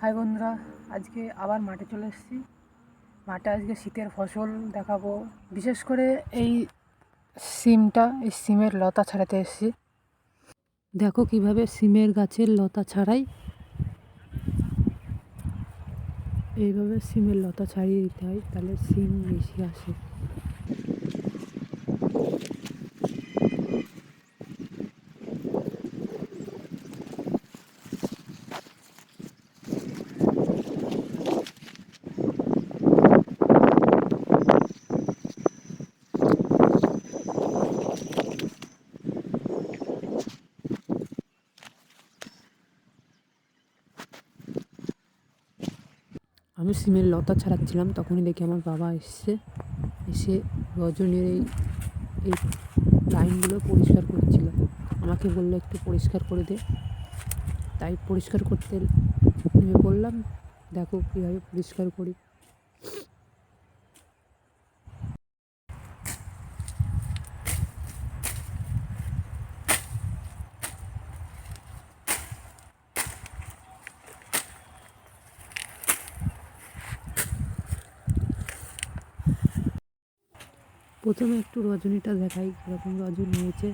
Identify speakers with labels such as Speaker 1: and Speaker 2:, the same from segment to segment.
Speaker 1: High বন্ধুরা, আজকে আবার মাঠে চলে এসেছি। মাঠে আজকে শীতের ফসল দেখাবো। বিশেষ করে এই সিমের লতা ছাড়াতে এসেছি। দেখো কিভাবে সিমের গাছের লতা ছাড়াই। এইভাবে সিমের লতা ছাড়িয়ে দিতে হয়, তাহলে সিম বেশি আসে। আমি সিমের লতা ছাড়াচ্ছিলাম, তখনই দেখি আমার বাবা এসে রজনীর এই লাইনগুলো পরিষ্কার করছিল। আমাকে বললো একটু পরিষ্কার করে দে, তাই পরিষ্কার করতে নেমে পড়লাম। দেখো কীভাবে পরিষ্কার করি। প্রথমে একটু রজনীটা দেখাই কীরকম রজনী হয়েছে।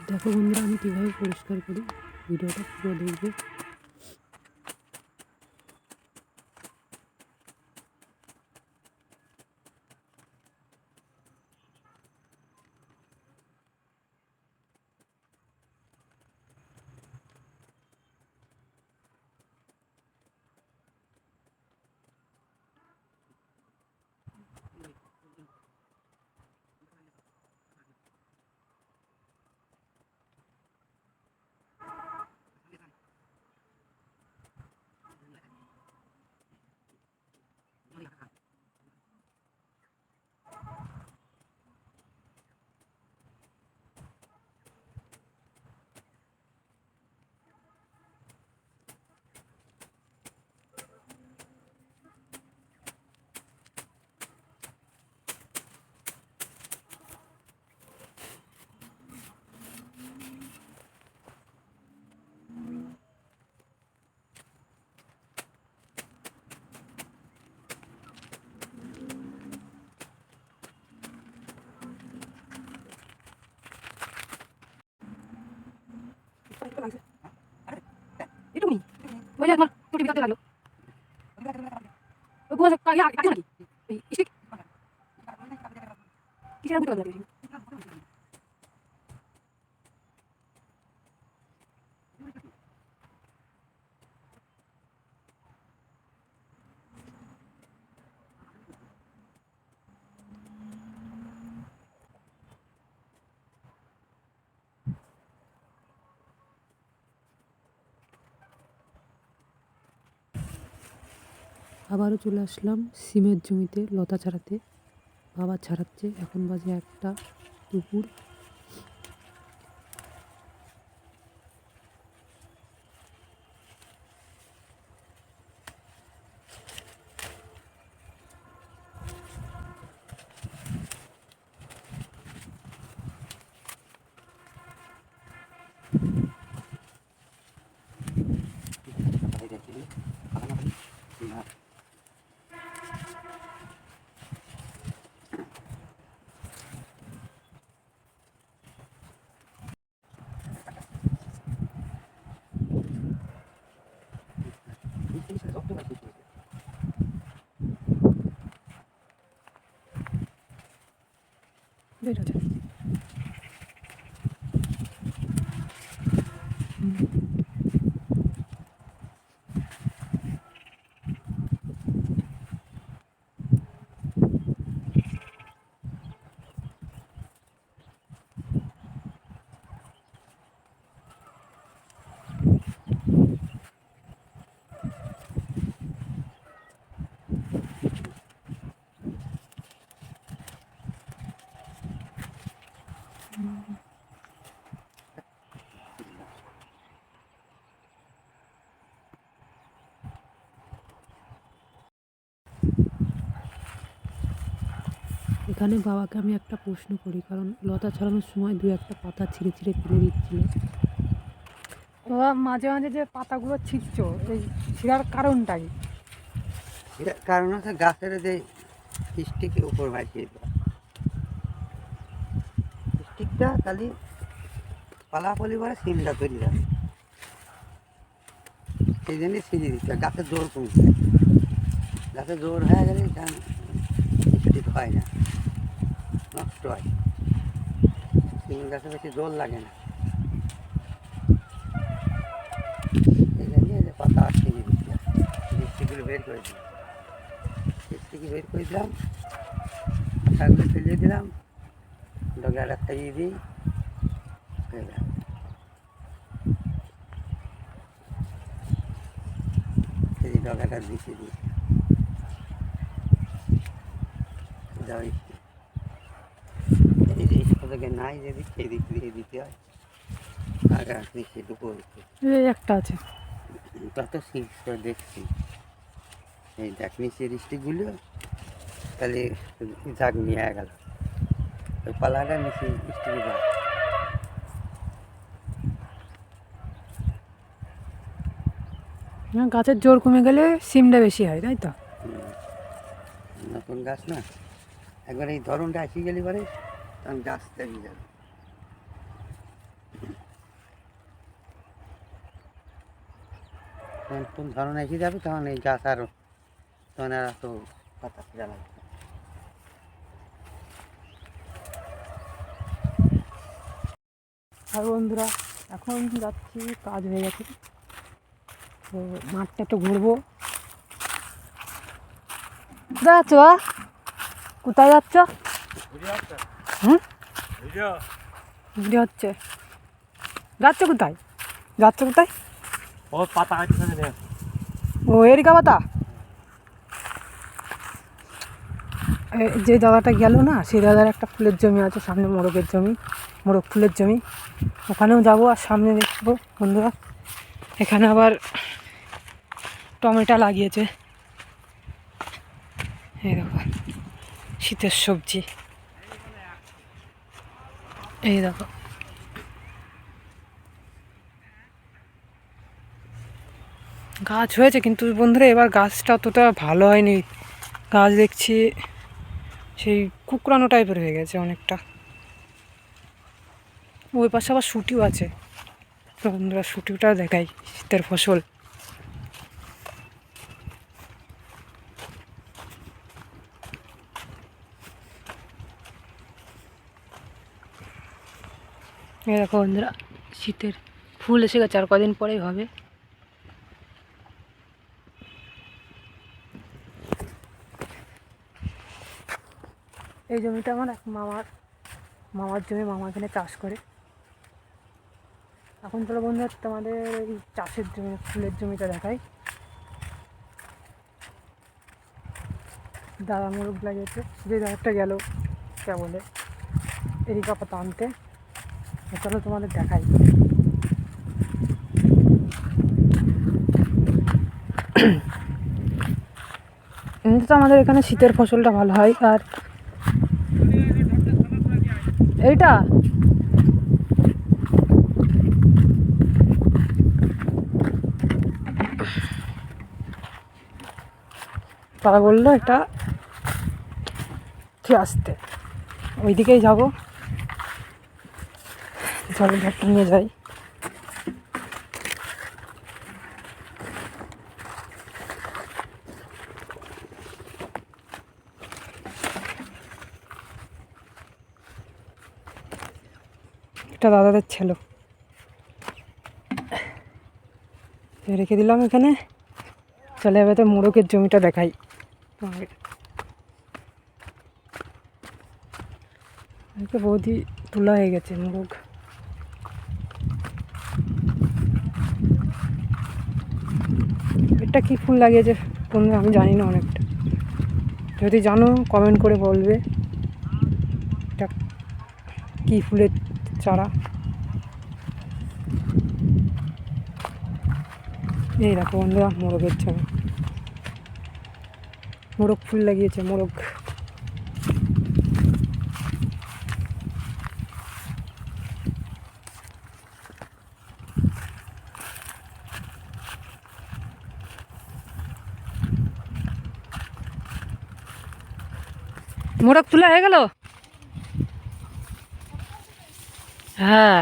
Speaker 1: দেখো বন্ধুরা, আমি কীভাবে পরিষ্কার করি, ভিডিওটা পুরো দেখবে। এটুকুনি ওই যে তোমার টুটি ভিতরতে লাগলো, ওই কুয়াশা কাটে নাকি এই স্টিক কিসের বুঝতে পারলাম। আবারও চলে আসলাম সিমের জমিতে লতা ছাড়াতে। বাবা ছাড়াচ্ছে, এখন বাজে 1টা দুপুর। বের হচ্ছে এখানে বাবাকে আমি একটা প্রশ্ন করি, কারণ লতা ছড়ানোর সময় দু একটা পাতা ছিঁড়ে ছিঁড়ে ফেলে দিচ্ছিল।
Speaker 2: ও মাঝে মাঝে যে পাতাগুলো ছিঁড়ছো, এই ছিঁড়ার কারণটাই?
Speaker 3: কারণ হচ্ছে গাছের যে স্টিকের উপর ভাসিয়ে দেওয়া, স্টিকটা খালি পালাপালি করে সিমটা তৈরি যাবে, সেই জন্যই ছিঁড়ে দিচ্ছে। গাছের জোর কমছে, গাছের জোর হয়ে গেলে কারণ স্টিক হয় না, নষ্ট হয়। সিম গাছে বেশি জোর লাগে না, সেই জন্যই যে পাতা ছিঁড়ে দিচ্ছে। স্টিকগুলো বের করে দিই, স্টিক বের করে দিলাম, পাতাগুলো ফেলিয়ে দিলাম, ডগে আর একটা দিই, হয়ে গেল। এই ডগাটা দিচ্ছি দিই, এই যে থেকে নাই যেদিক সেই দিক দিয়ে দিতে হয়, আগে আসলে সেটুকু হয়েছে।
Speaker 2: এই একটা আছে,
Speaker 3: তত সিক্স করে দেখছি, এই দেখ নিচের স্টিকগুলো তাহলে জাগ নিয়ে গেল, ওই পালাটা নিচে স্টিকে যায়।
Speaker 2: গাছের জোর কমে গেলে সিমটা বেশি হয়, তাই তো?
Speaker 3: নতুন গাছ না, একবার এই ধরনটা আসি গেলে পরে তখন গাছ দাঁড়িয়ে যাবে। নতুন ধরন এসে যাবে তখন এই গাছ আর তখন আর এত পাতা ছিঁড়া লাগবে না।
Speaker 2: আর বন্ধুরা, এখন যাচ্ছি, কাজ হয়ে গেছে, তো মাঠটা একটু ঘুরবো। যাচ্ছ? কোথায় যাচ্ছ? হুম, ভিডিও হচ্ছে। যাচ্ছ কোথায়? যাচ্ছ কোথায়?
Speaker 4: ও পাতা কাটছে,
Speaker 2: ও এরিকা পাতা। যে দাদাটা গেল না, সেই দাদার একটা ফুলের জমি আছে সামনে, মোরগের জমি, মোরগ ফুলের জমি, ওখানেও যাবো। আর সামনে দেখবো বন্ধুরা, এখানে আবার টমেটো লাগিয়েছে, এই দেখো শীতের সবজি, এই দেখো। গাছ হয়েছে কিন্তু বন্ধুরা এবার গাছটা অতটা ভালো হয়নি, গাছ দেখছি সেই কুকরানো টাইপের হয়ে গেছে অনেকটা। ওই পাশে আবার শুটিও আছে, তো বন্ধুরা শুটিওটা দেখাই, শীতের ফসল। এই দেখো বন্ধুরা, শীতের ফুল এসে গেছে, আর কদিন পরেই হবে। এই জমিটা আমার এক মামার জমি, মামা এখানে চাষ করে। এখন চলো বন্ধুরা তোমাদের এই চাষের জমি, ফুলের জমিটা দেখাই। দাদা মোরগ লাগিয়েছে, যে দাদাটা গেল কে বলে এরিকা পাতা আনতে, চলো তোমাদের দেখাই। এমনিতে তো আমাদের এখানে শীতের ফসলটা ভালো হয়। আর এইটা তারা বললো এটা ঠিক আসতে, ওইদিকেই যাবো, জলের ঘাটটা নিয়ে যাই। এটা দাদাদের ছিল, রেখে দিলাম এখানে। চলে যাবে তো মোরগের জমিটা দেখাই। বৌদি তোলা হয়ে গেছে মোরগ। এটা কি ফুল লাগিয়েছে বন্ধু আমি জানি না অনেকটা, যদি জানো কমেন্ট করে বলবে এটা কী ফুলের চারা। এই দেখো বন্ধুরা মোরগের জমি, মোরগ ফুল লাগিয়েছে, মোরগ। মোরগ তোলা হয়ে গেল? হ্যাঁ,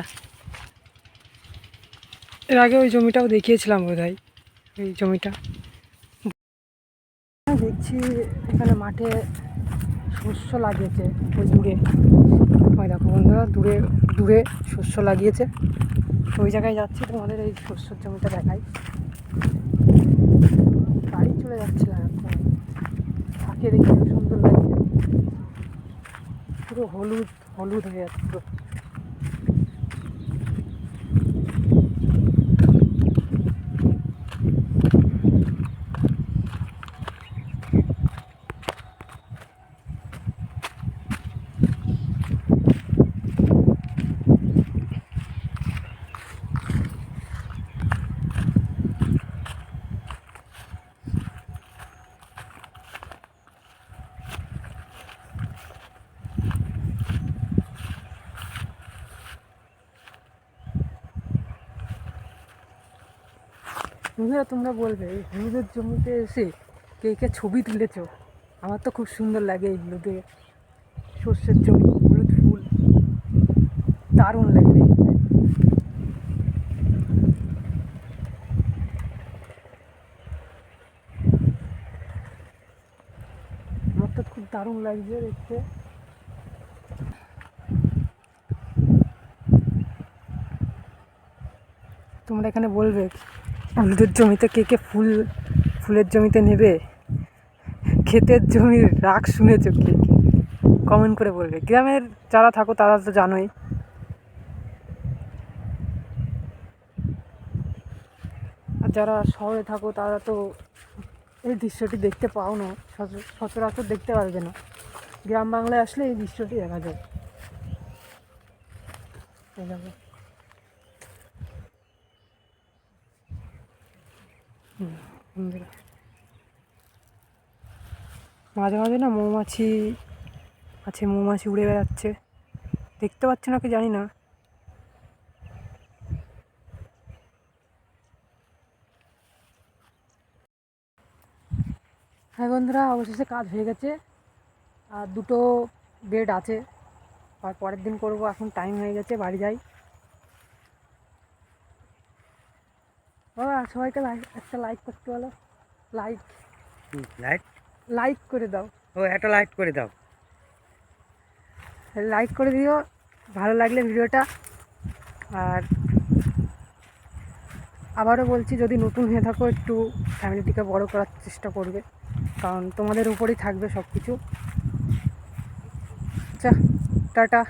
Speaker 2: এর আগে ওই জমিটাও দেখিয়েছিলাম বোধহয়, এই জমিটা। দেখছি এখানে মাঠে শস্য লাগিয়েছে, ওই দূরে, ওই দেখো বন্ধুরা, দূরে দূরে শস্য লাগিয়েছে। ওই জায়গায় যাচ্ছি, তোমাদের এই শস্যর জমিটা দেখাই। বাড়ি চলে যাচ্ছিলাম এখন, থাকে দেখে সুন্দর লাগছে, পুরো হলুদ হলুদ হয়ে যাচ্ছে পুরো। বন্ধুরা তোমরা বলবে এই হলুদের জমিতে এসে কে কে ছবি তুলেছো? আমার তো খুব সুন্দর লাগে এই হলুদে সর্ষের জমি, হলুদ ফুল, দারুণ লাগে দেখতে। আমার তো খুব দারুণ লাগছে দেখতে। তোমরা এখানে বলবে হলুদের জমিতে কে কে ফুলের জমিতে নেবে? ক্ষেতের জমির রাগ শুনেছো কে? কমেন্ট করে বলবে। গ্রামের যারা থাকো তারা তো জানোই। আর যারা শহরে থাকো তারা তো এই দৃশ্যটি দেখতে পাও না, সচরাচর দেখতে পারবে না। গ্রাম বাংলায় আসলে এই দৃশ্যটি দেখা যায়। এই দেখো। মাঝে মাঝে না মৌমাছি আছে, মৌমাছি উড়ে বেড়াচ্ছে, দেখতে পাচ্ছি না কি জানি না। হ্যাঁ বন্ধুরা, অবশেষে কাজ হয়ে গেছে, আর দুটো বেড আছে, আর পরের দিন করব। এখন টাইম হয়ে গেছে, বাড়ি যাই। সবাইকে একটা লাইক করতে বলো। লাইক
Speaker 3: লাইট
Speaker 2: লাইক করে দাও।
Speaker 3: ও একটা লাইট করে দাও।
Speaker 2: লাইক করে দিও ভালো লাগলে ভিডিওটা। আর আবারও বলছি, যদি নতুন হয়ে থাকো একটু ফ্যামিলিটিকে বড় করার চেষ্টা করবে, কারণ তোমাদের উপরেই থাকবে সব কিছু। আচ্ছা, টাটা।